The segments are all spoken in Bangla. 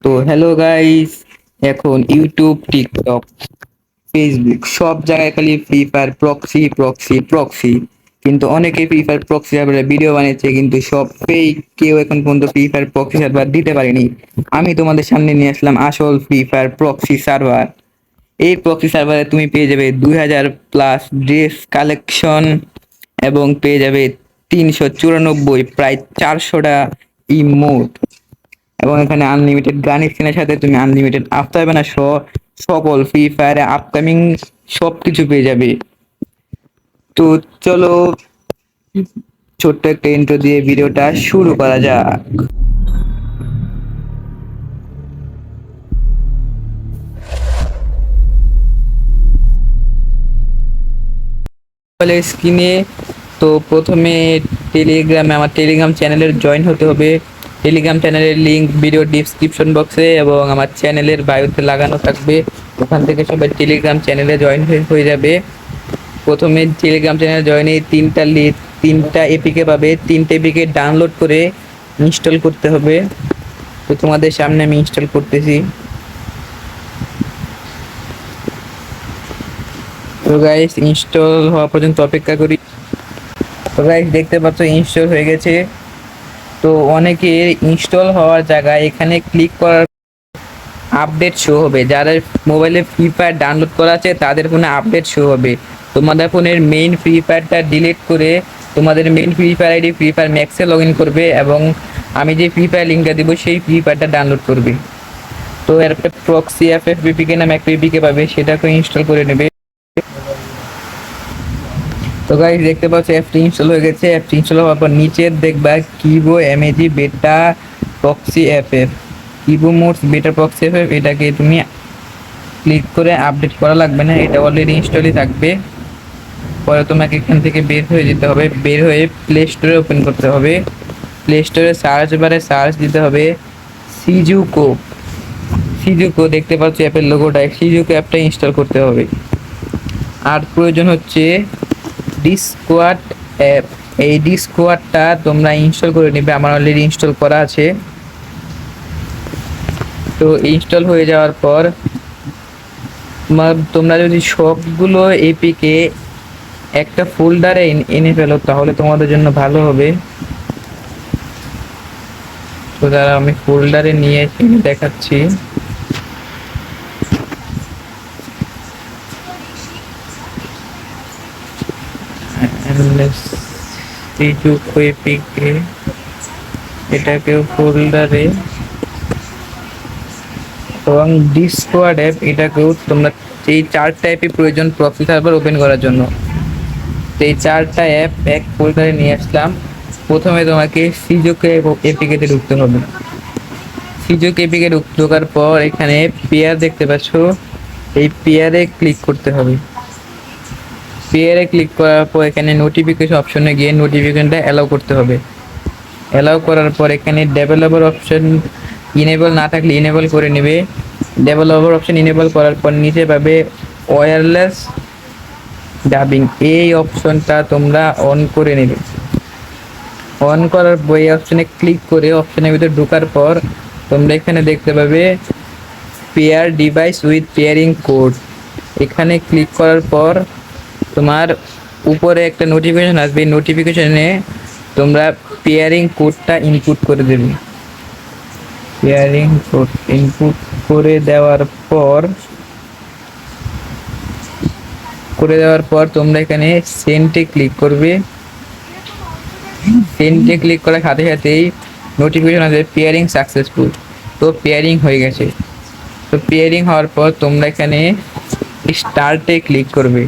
তো হ্যালো গাইস, এখন ইউটিউব, টিকটক, ফেসবুক সব জায়গায় খালি free fire proxy proxy proxy. কিন্তু অনেকে ফ্রি ফায়ার প্রক্সি সার্ভারে ভিডিও বানিয়েছে, কিন্তু সব ফেক। কেউ এখন পর্যন্ত ফ্রি ফায়ার প্রক্সি সার্ভার দিতে পারেনি। আমি তোমাদের সামনে নিয়ে আসলাম আসল ফ্রি ফায়ার প্রক্সি সার্ভার। এই প্রক্সি সার্ভারে তুমি পেয়ে যাবে 2000+ ড্রেস কালেকশন এবং পেয়ে যাবে 394 প্রায় 400টা ইমোট, এবং এখানে আনলিমিটেড গান স্কিনের সাথে তুমি আনলিমিটেড আফতার ব্যানার সহ সকল ফ্রি ফায়ারে আপকামিং সবকিছু পেয়ে যাবে। তো চলো, ছোট্ট একটা ইন্ট্রো দিয়ে ভিডিওটা শুরু করা যাক। স্ক্রিনে তো প্রথমে আমার টেলিগ্রাম চ্যানেলের জয়েন হতে হবে। টেলিগ্রাম চ্যানেলের লিংক ভিডিও ডিসক্রিপশন বক্সে এবং আমার চ্যানেলের বায়োতে লাগানো থাকবে। ওখান থেকে সবাই টেলিগ্রাম চ্যানেলে জয়েন হয়ে যাবে। প্রথমে টেলিগ্রাম চ্যানেলে জয়েনে তিনটা এপিকে পাবে। 3টে এপিকে ডাউনলোড করে ইনস্টল করতে হবে। তো তোমাদের সামনে আমি ইনস্টল করতেছি। তো গাইস, ইনস্টল হওয়া পর্যন্ত অপেক্ষা করি। তো গাইস, দেখতে পাচ্ছ ইনস্টল হয়ে গেছে। তো অনেকের ইনস্টল হওয়ার জায়গায় এখানে ক্লিক করার আপডেট শো হবে। যাদের মোবাইলে ফ্রি ফায়ার ডাউনলোড করা আছে তাদের ফোনে আপডেট শো হবে। তোমাদের ফোনের মেইন ফ্রি ফায়ারটা ডিলিট করে তোমাদের main free fire ID free fire ম্যাক্সে লগ ইন করবে এবং আমি যে ফ্রি ফায়ার লিঙ্কটা দেবো সেই ফ্রি ফায়ারটা ডাউনলোড করবে। তো এরপরে প্রক্সি এফএফ বিপিকে নামে একটা বিপিকে পাবে, সেটাকে ইনস্টল করে নেবে। তো গাইস, দেখতে পাচ্ছ অ্যাপটি ইনস্টল হয়ে গেছে। অ্যাপটি ইনস্টল হওয়ার পর নিচে দেখবা কিবো এমএজি বেটা প্রক্সি এফএফ, কিবো মোডস বেটা প্রক্সি এফএফ, এটাকে তুমি ক্লিক করে আপডেট করা লাগবে না, এটা অলরেডি ইনস্টলই থাকবে। পরে তোমাকে এখান থেকে বের হয়ে যেতে হবে। বের হয়ে প্লে স্টোরে ওপেন করতে হবে। প্লে স্টোরে সার্চ বারে সার্চ দিতে হবে সিজুকো। সিজুকো দেখতে পাচ্ছ অ্যাপের লোগোটা, সিজুকো অ্যাপটা ইনস্টল করতে হবে। আর প্রয়োজন হচ্ছে ডিসকোয়াড অ্যাপ। এই ডিসকোয়াডটা তোমরা ইনস্টল করে নেবে, আমার অলরেডি ইনস্টল করা আছে। তো ইনস্টল হয়ে যাওয়ার পর তোমরা যদি সবগুলো এপিকে একটা ফোল্ডারে এনে ফেলো তাহলে তোমাদের জন্য ভালো হবে। তো যারা আমি ফোল্ডারে নিয়ে দেখাচ্ছি। এটাকেও ফোল্ডারে এবং ডিসকোয়াড অ্যাপ, এটাকেও তোমরা এই 4টা অ্যাপই প্রয়োজন প্রক্সি সার্ভার ওপেন করার জন্য। তো এই 4টা অ্যাপ এক ফোল্ডারে নিয়ে আসলাম। প্রথমে তোমাকে সিজুকে এপিকেতে ঢুকতে হবে। সিজুকে এপিকে ঢোকার পর এখানে পেয়ার দেখতে পাচ্ছ, এই পেয়ারে ক্লিক করতে হবে। পেয়ারে ক্লিক করার পর এখানে নোটিফিকেশন অপশনে গিয়ে নোটিফিকেশনটা অ্যালাউ করতে হবে। অ্যালাউ করার পর এখানে ডেভেলপার অপশন ইনেবল না থাকলে ইনেবল করে নেবে। ডেভেলপার অপশন ইনেবল করার পর নিচে পাবে ওয়্যারলেস ডাবিং, এই অপশনটা তোমরা অন করে নেবে। অন করার পর এই অপশনে ক্লিক করে অপশনের ভিতরে ঢোকার পর তোমরা এখানে দেখতে পাবে pair device with pairing code. এখানে ক্লিক করার পর তোমার উপরে একটা নোটিফিকেশন আসবে। নোটিফিকেশনে তোমরা পেয়ারিং কোডটা ইনপুট করে দেবে। পেয়ারিং কোড ইনপুট করে দেওয়ার পর তোমরা এখানে সেন্ডে ক্লিক করবে। সেন্ডে ক্লিক করার সাথে সাথেই নোটিফিকেশন আসবে পেয়ারিং সাকসেসফুল। তো পেয়ারিং হয়ে গেছে। তো পেয়ারিং হওয়ার পর তোমরা এখানে স্টার্টে ক্লিক করবে।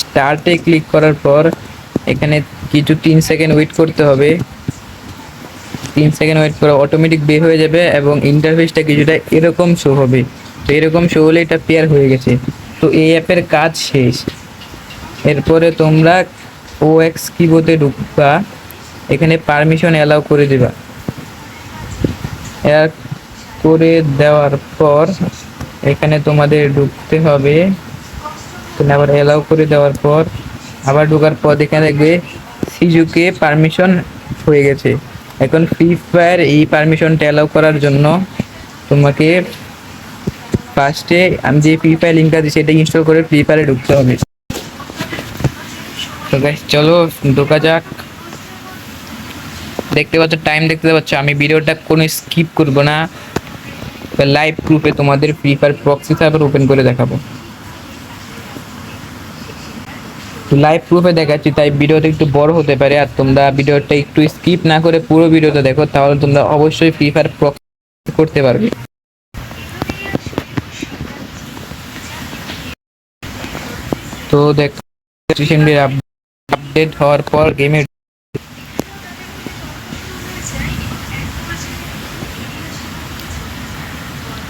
স্টার্টে ক্লিক করার পর এখানে কিছু 3 সেকেন্ড ওয়েট করতে হবে। 3 সেকেন্ড ওয়েট করে অটোমেটিক বের হয়ে যাবে এবং ইন্টারফেসটা কিছুটা এরকম শো হবে। তো এরকম শো হলে এটা পেয়ার হয়ে গেছে। তো এই অ্যাপের কাজ শেষ। এরপরে তোমরা ওএক্স কিবোর্ডে ঢুকবা, এখানে পারমিশন অ্যালাউ করে দেবা। অ্যালাউ করে দেওয়ার পর এখানে তোমাদের ঢুকতে হবে। আবার অ্যালাউ করে দেওয়ার পর আবার ঢোকার পর এখানে দেখবে সিজুকে পারমিশন হয়ে গেছে। এখন ফ্রি ফায়ার এই পারমিশনটা অ্যালাউ করার জন্য তোমাকে ফার্স্টে আমি যে ফ্রি ফায়ার লিঙ্কটা দিই সেটা ইনস্টল করে ফ্রি ফায়ারে ঢুকতে হবে। তো গাইস চলো ঢোকা যাক। দেখতে পাচ্ছ, টাইম দেখতে পাচ্ছ, আমি ভিডিওটা কোনো স্কিপ করব না, লাইভ গ্রুপে তোমাদের free fire proxy server open করে দেখাবো। লাইভ প্রুফে দেখাচ্ছি, তাই ভিডিওটা একটু বড় হতে পারে, আর তোমরা ভিডিওটা একটু স্কিপ না করে পুরো ভিডিওটা দেখো, তাহলে তোমরা অবশ্যই ফ্রি ফায়ার প্রক্সি করতে পারবে। তো দেখ আপডেট হওয়ার পর গেমে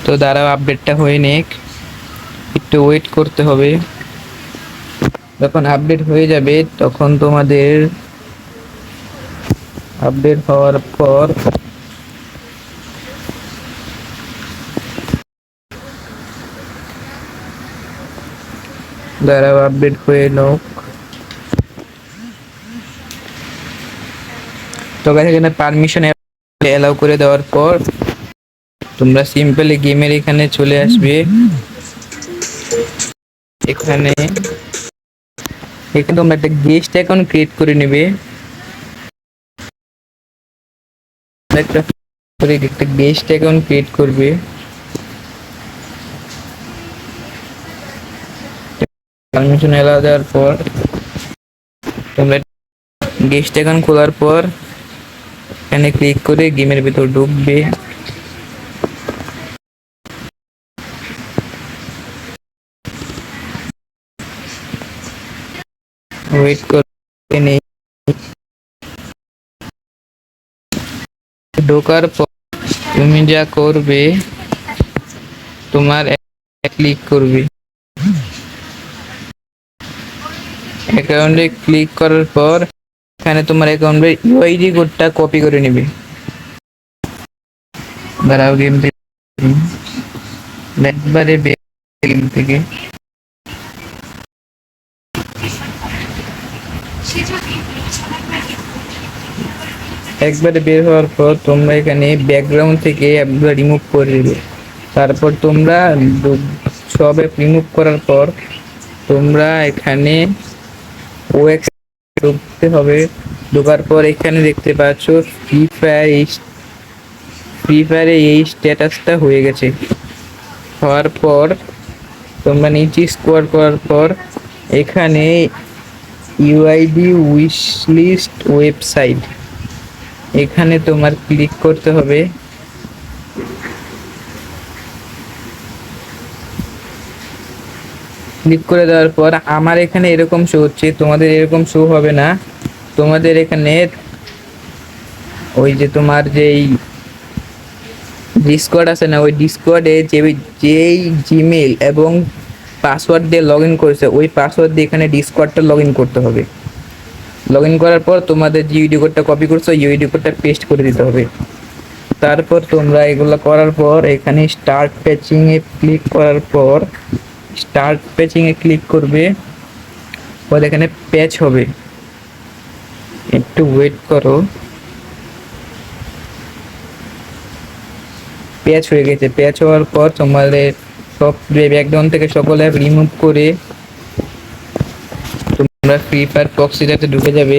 তো দাঁড়াও, আপডেটটা হয়ে নিক, একটু ওয়েট করতে হবে। যখন আপডেট হয়ে যাবে তখন তোমাদের আপডেট হওয়ার পর দাঁড়াও আপডেট হয়ে নোক। তো গাইস এখানে পারমিশন অ্যালাউ করে দেওয়ার পর তোমরা সিম্পলি গেমের এখানে চলে আসবে। এখানে তোমরা একটা গেস্ট অ্যাকাউন্ট ক্রিয়েট করে নেবে। একটা গেস্ট অ্যাকাউন্ট ক্রিয়েট করবে। পারমিশন অ্যালাউ দেওয়ার পর তোমরা গেস্ট অ্যাকাউন্ট খোলার পর এখানে ক্লিক করে গেমের ভিতর ঢুকবে। ওয়েট করে নেই, ঢোকার পর তুমি যা করবে তোমার ক্লিক করবে। অ্যাকাউন্টে ক্লিক করার পর এখানে তোমার অ্যাকাউন্টের ইউআইডি কোডটা কপি করে নেবে। দাঁড়াও গেম থেকে একবারে গেম থেকে একবারে বের হওয়ার পর তোমরা এখানে ব্যাকগ্রাউন্ড থেকে অ্যাপগুলো রিমুভ করে দেবে। তারপর তোমরা সব অ্যাপ রিমুভ করার পর তোমরা এখানে ওএক্স ঢুকতে হবে। ঢোকার পর এখানে দেখতে পাচ্ছ ফ্রি ফায়ারে এই স্ট্যাটাসটা হয়ে গেছে। হওয়ার পর তোমরা নিচে স্ক্রল করার পর এখানে ইউআইডি উইশ লিস্ট ওয়েবসাইট, এখানে তোমার ক্লিক করতে হবে। ক্লিক করে দেওয়ার পর আমার এখানে এরকম শো হচ্ছে, তোমাদের এরকম শো হবে না। তোমাদের এখানে ওই যে তোমার যেই ডিসকর্ড আছে না, ওই ডিসকর্ডে যেই জিমেল এবং পাসওয়ার্ড দিয়ে লগ ইন করেছে ওই পাসওয়ার্ড দিয়ে এখানে ডিসকর্ডটা লগ ইন করতে হবে। লগ ইন করার পর তোমাদের যে ইউডি কোডটা কপি করছো ইউডি কোডটা পেস্ট করে দিতে হবে। তারপর তোমরা এগুলো করার পর এখানে স্টার্ট প্যাচিংয়ে ক্লিক করার পর স্টার্ট প্যাচিংয়ে ক্লিক করবে, পর এখানে প্যাচ হবে। একটু ওয়েট করো, প্যাচ হয়ে গেছে। প্যাচ হওয়ার পর তোমাদের সব ব্যাকগ্রাউন্ড থেকে সকল অ্যাপ রিমুভ করে তোমরা ফ্রি ফায়ার প্রক্সিটাতে ঢুকে যাবে।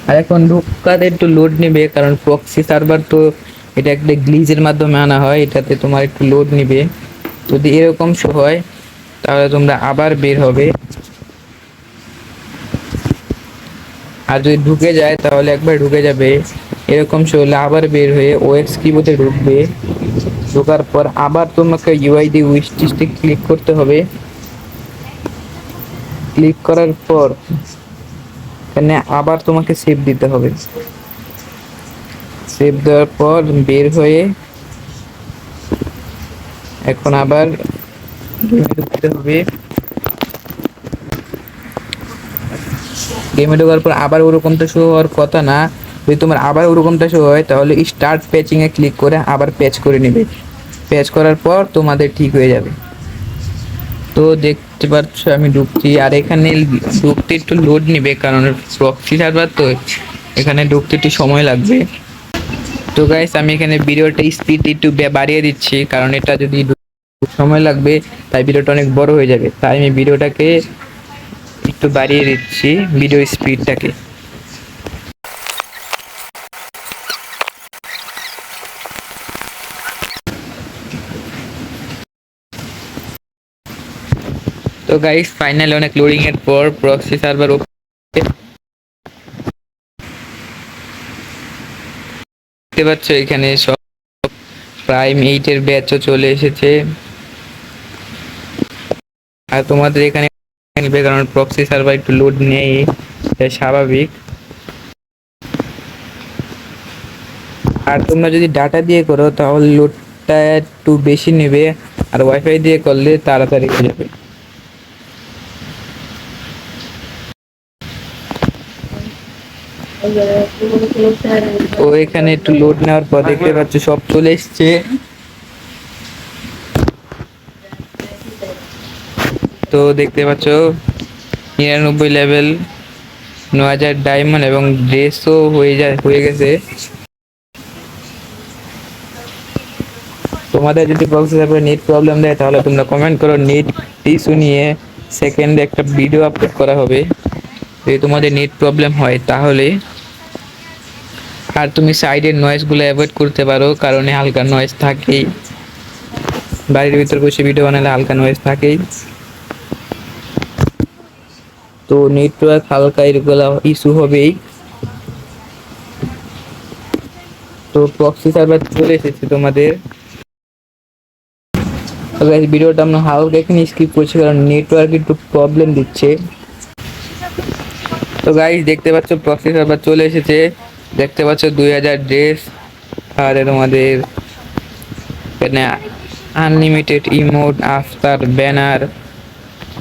আর এখন ঢুকাতে একটু লোড নেবে, কারণ প্রক্সি সার্ভার তো এটা একটা গ্লিজের মাধ্যমে আনা হয়, এটাতে তোমার একটু লোড নেবে। যদি এরকম শো হয় তাহলে তোমরা আবার বের হবে, আর যদি ঢুকে যায় তাহলে একবার ঢুকে যাবে। এরকম শো হলে আবার বের হয়ে ওএক্স কিবোর্ডে ঢুকবে। ঢোকার পর আবার তোমাকে ইউআইডি উইশ লিস্টে ক্লিক করতে হবে। ক্লিক করার পর এখানে আবার তোমাকে সেভ দিতে হবে। সেভ দেওয়ার পর বের হয়ে এখন আবার গেমে ঢুকতে হবে। গেমে ঢোকার পর আবার ওরকমটা শো হওয়ার কথা না, যদি তোমার আবার ওরকমটা শো হয় তাহলে স্টার্ট প্যাচিংয়ে ক্লিক করে আবার প্যাচ করে নেবে। প্যাচ করার পর তোমাদের ঠিক হয়ে যাবে। তো দেখতে পাচ্ছ আমি ঢুকছি, আর এখানে ঢুকতে একটু লোড নেবে, কারণ প্রক্সি সার্ভার তো এখানে ঢুকতে একটু সময় লাগবে। তো গাইস আমি এখানে ভিডিওটা স্পিড একটু বাড়িয়ে দিচ্ছি, কারণ এটা যদি সময় লাগবে তাই ভিডিওটা অনেক বড় হয়ে যাবে, তাই আমি ভিডিওটাকে একটু বাড়িয়ে দিচ্ছি, ভিডিও স্পিডটাকে। তো গাইস ফাইনালি অনেক লোডিং এর পর প্রক্সি সার্ভার দেখতে পাচ্ছ এখানে সব প্রাইম 8 এর ব্যাচও চলে এসেছে। আর তোমাদের এখানে নিবে, কারণ প্রক্সি সার্ভার একটু লোড নেই, এটা স্বাভাবিক। আর তোমরা যদি ডাটা দিয়ে করো তাহলে লোডটা একটু বেশি নেবে, আর ওয়াইফাই দিয়ে করলে তাড়াতাড়ি হয়ে যাবে। তো এখানে একটু লোড নেওয়ার পর দেখতে পাচ্ছ সব চলে এসছে। তো দেখতে পাচ্ছ 99 লেভেল, 9000 ডায়মন্ড এবং ড্রেসও হয়ে গেছে। তোমাদের যদি প্রসেসরে নেট প্রবলেম দেয় তাহলে তোমরা কমেন্ট করো, নেট ইস্যু নিয়ে সেকেন্ডে একটা ভিডিও আপলোড করা হবে। যদি তোমাদের নেট প্রবলেম হয় তাহলে। আর তুমি সাইডের নয়েজগুলো অ্যাভয়েড করতে পারো, কারণ হালকা নয়েজ থাকেই, বাড়ির ভিতর বসে ভিডিও বানালে হালকা নয়েজ থাকেই। তো নেটওয়ার্ক হালকা এগুলো ইস্যু হবেই। তো প্রক্সি সার্ভার চলে এসেছে তোমাদের। ভিডিওটা আমরা হালকা এখানে স্কিপ করছি, কারণ নেটওয়ার্ক একটু প্রবলেম দিচ্ছে। তো গাইস দেখতে পাচ্ছ প্রক্সি সার্ভার চলে এসেছে, দেখতে পাচ্ছ 2000 ড্রেস, আর তোমাদের এখানে আনলিমিটেড ইমোট, আফতার ব্যানার,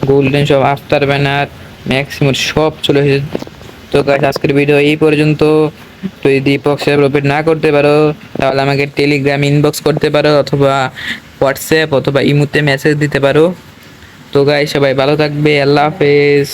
গোল্ডেন সব আফতার ব্যানার, ম্যাক্সিমাম সব চলে এসেছে। তো গাইস আজকের ভিডিও এই পর্যন্ত। তো যদি প্রক্সি সার্ভার ওপেন না করতে পারো তাহলে আমাকে টেলিগ্রাম ইনবক্স করতে পারো, অথবা হোয়াটসঅ্যাপ অথবা ইমোতে মেসেজ দিতে পারো। তো গাইস সবাই ভালো থাকবে, আল্লাহ হাফেজ।